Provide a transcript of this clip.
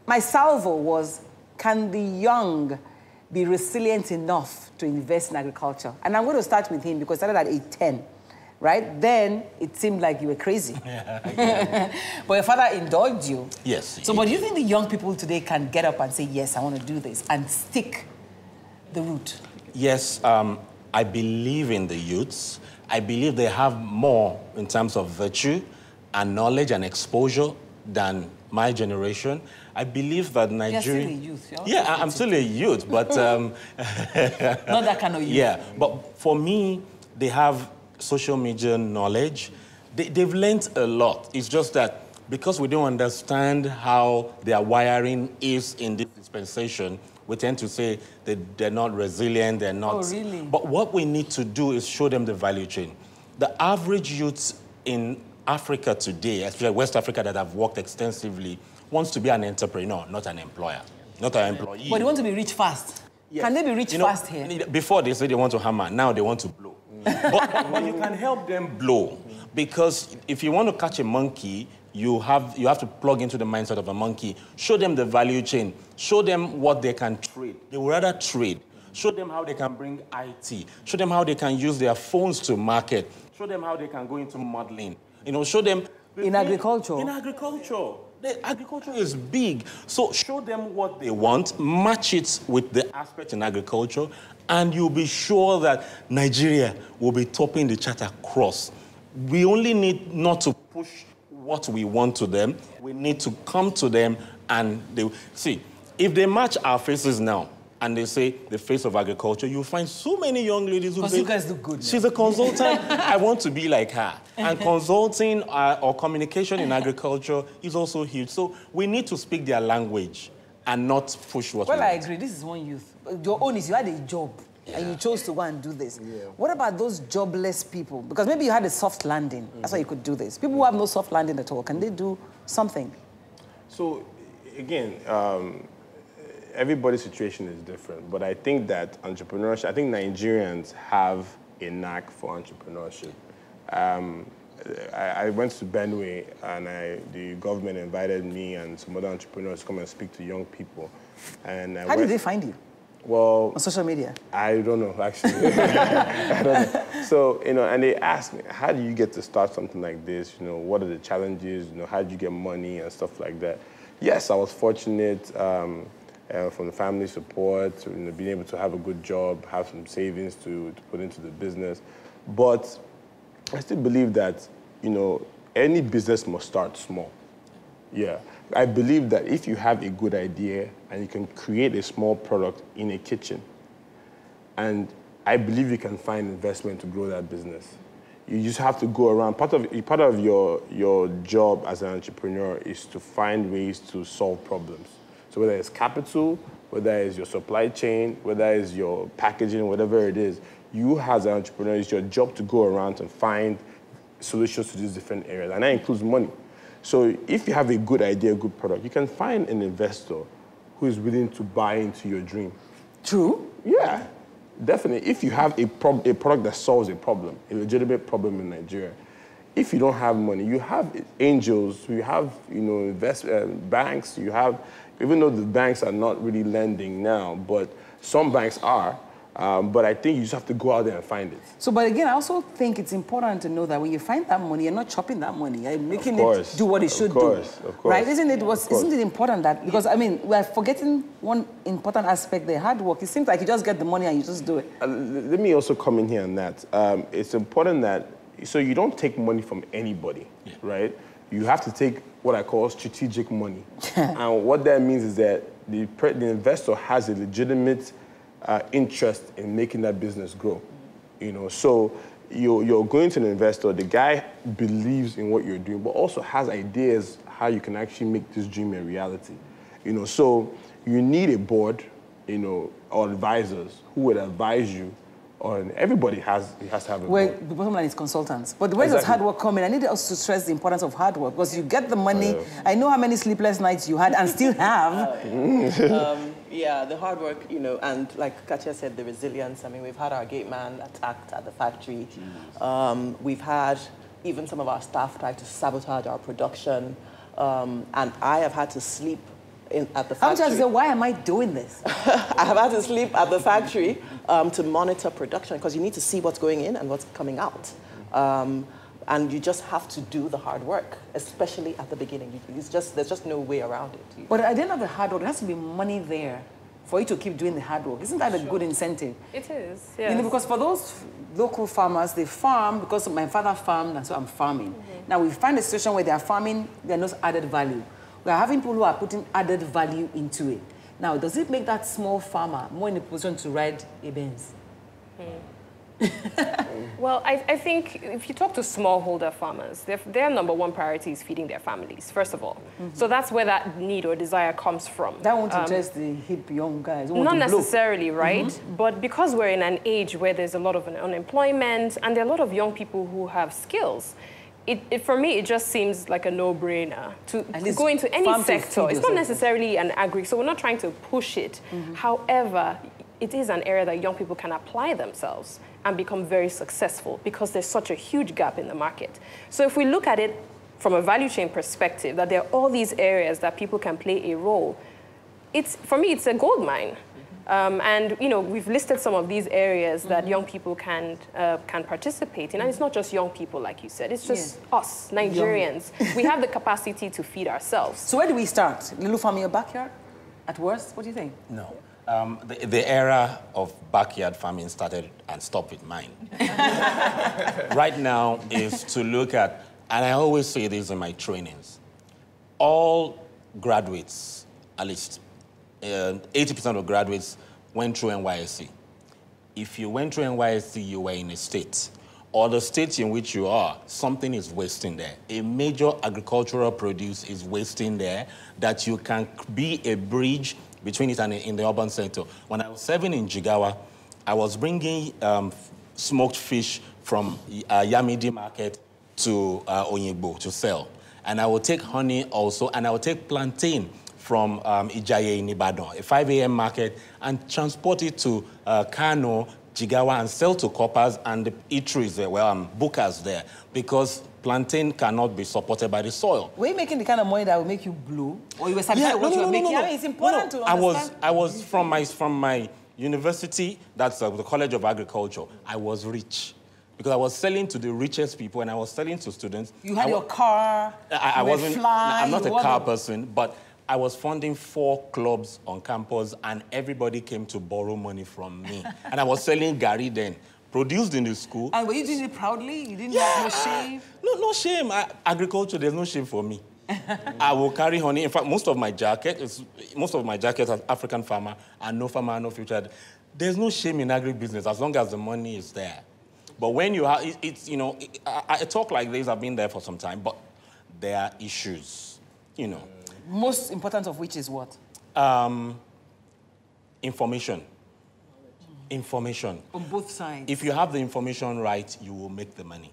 My salvo was, can the young be resilient enough to invest in agriculture? And I'm going to start with him because I started at age 10, right? Then it seemed like you were crazy. Yeah. But your father indulged you. Yes. So, but do you think the young people today can get up and say, yes, I want to do this, and stick the route? Yes, I believe in the youths. I believe they have more in terms of virtue and knowledge and exposure than my generation. I believe that Nigeria... You're still a youth. Yeah, I'm still a youth, but... Not that kind of youth. Yeah, but for me, they have social media knowledge. They've learned a lot. It's just that because we don't understand how their wiring is in this dispensation, we tend to say that they're not resilient, they're not... Oh, really? But what we need to do is show them the value chain. The average youth in Africa today, especially West Africa that have worked extensively, wants to be an entrepreneur, not an employer, not an employee. But they want to be rich fast. Yes. Can they be rich fast here? Before they say they want to hammer, now they want to blow. but you can help them blow, because if you want to catch a monkey, you have to plug into the mindset of a monkey. Show them the value chain. Show them what they can trade. They would rather trade. Show them how they can bring IT. Show them how they can use their phones to market. Show them how they can go into modeling. Show them... In agriculture? In agriculture. Agriculture is big. So show them what they want, match it with the aspect in agriculture, and you'll be sure that Nigeria will be topping the chart across. We only need not to push what we want to them. We need to come to them and they... See, if they match our faces now, and they say the face of agriculture, you'll find so many young ladies who say, you guys look good. She's a consultant, I want to be like her. And consulting or communication in agriculture is also huge. So we need to speak their language and not push what we want. Well, I agree. This is one youth. Your own is you had a job and you chose to go and do this. Yeah. What about those jobless people? Because maybe you had a soft landing. That's why you could do this. People who have no soft landing at all, can they do something? So, again, everybody's situation is different, but I think that entrepreneurship, I think Nigerians have a knack for entrepreneurship. I went to Benue and the government invited me and some other entrepreneurs to come and speak to young people. And how did they find you? Well, on social media? I don't know, actually. I don't know. So, and they asked me, how do you get to start something like this? What are the challenges? How do you get money and stuff like that? Yes, I was fortunate. From the family support, being able to have a good job, have some savings to put into the business. But I still believe that, any business must start small. Yeah. I believe that if you have a good idea and you can create a small product in a kitchen, and I believe you can find investment to grow that business. You just have to go around. Part of your job as an entrepreneur is to find ways to solve problems. So whether it's capital, whether it's your supply chain, whether it's your packaging, whatever it is, you as an entrepreneur, it's your job to go around and find solutions to these different areas. And that includes money. So if you have a good idea, a good product, you can find an investor who is willing to buy into your dream. True. Yeah, definitely. If you have a product that solves a problem, a legitimate problem in Nigeria, if you don't have money, you have angels, you have, banks, you have... Even though the banks are not really lending now, but some banks are. But I think you just have to go out there and find it. So, but again, I also think it's important to know that when you find that money, you're not chopping that money. You're making it do what it should do. Of course. Right? Isn't it important that... Because, we're forgetting one important aspect there, hard work. It seems like you just get the money and you just do it. Let me also come in here on that. It's important that... So you don't take money from anybody, right? You have to take what I call strategic money. And what that means is that the investor has a legitimate interest in making that business grow. So you're going to an investor, the guy believes in what you're doing, but also has ideas how you can actually make this dream a reality. So you need a board, or advisors who would advise you. Everybody has to have a board. The bottom line is consultants. But where does hard work come in? I need also to stress the importance of hard work, because you get the money. I know how many sleepless nights you had and still have. Yeah, the hard work, and like Katia said, the resilience. We've had our gate man attacked at the factory. We've had even some of our staff try to sabotage our production. And I have had to sleep at the factory. I'm just saying, why am I doing this? I have had to sleep at the factory to monitor production, because you need to see what's going in and what's coming out. And you just have to do the hard work, especially at the beginning. There's just no way around it. But at the end of the hard work, there has to be money there for you to keep doing the hard work. Isn't that a good incentive? It is, yes. You know, because for those local farmers, they farm because my father farmed, and so I'm farming. Now, we find a situation where they are farming, there are no added value. We are having people who are putting added value into it. Now, does it make that small farmer more in a position to ride a Benz? Well, I think if you talk to smallholder farmers, their number one priority is feeding their families, first of all. So that's where that need or desire comes from. That won't interest the hip young guys. Not necessarily, right? But because we're in an age where there's a lot of unemployment and there are a lot of young people who have skills, for me, it just seems like a no-brainer to go into any sector. It's not necessarily an agri, so we're not trying to push it. However, it is an area that young people can apply themselves and become very successful because there's such a huge gap in the market. So if we look at it from a value chain perspective, that there are all these areas that people can play a role, for me, it's a gold mine. And you know, we've listed some of these areas that young people can participate in, and it's not just young people, like you said. It's just us, Nigerians. We have the capacity to feed ourselves. So where do we start? Little farm in your backyard? At worst, what do you think? No. The era of backyard farming started and stopped with mine. Right now is to look at, and I always say this in my trainings, all graduates, at least 80% of graduates went through NYSC. If you went through NYSC, you were in a state, or the state in which you are, something is wasting there. A major agricultural produce is wasting there that you can be a bridge between it and in the urban center. When I was serving in Jigawa, I was bringing smoked fish from Yamidi market to Onyegbo to sell. And I would take honey also, and I would take plantain from Ijaye in Ibadan, a 5 a.m. market, and transport it to Kano, Jigawa, and sell to coppers and the eateries there, bookers there, because plantain cannot be supported by the soil. Were you making the kind of money that will make you blue? Or you were satisfied with what you were making? I mean, it's important to understand. I was from my university, that's the College of Agriculture. I was rich because I was selling to the richest people, and I was selling to students. You had your car, I wasn't, I'm not a car person, but I was funding 4 clubs on campus, and everybody came to borrow money from me. And I was selling Gary then, produced in the school. And were you doing it proudly? You didn't have no shame? No shame. Agriculture, there's no shame for me. I will carry honey. In fact, most of my jackets as African farmer, and no farmer, no future. There's no shame in agribusiness as long as the money is there. But when you have, I talk like this, I've been there for some time, but there are issues, you know. Most important of which is what? Information. Information. On both sides. If you have the information right, you will make the money.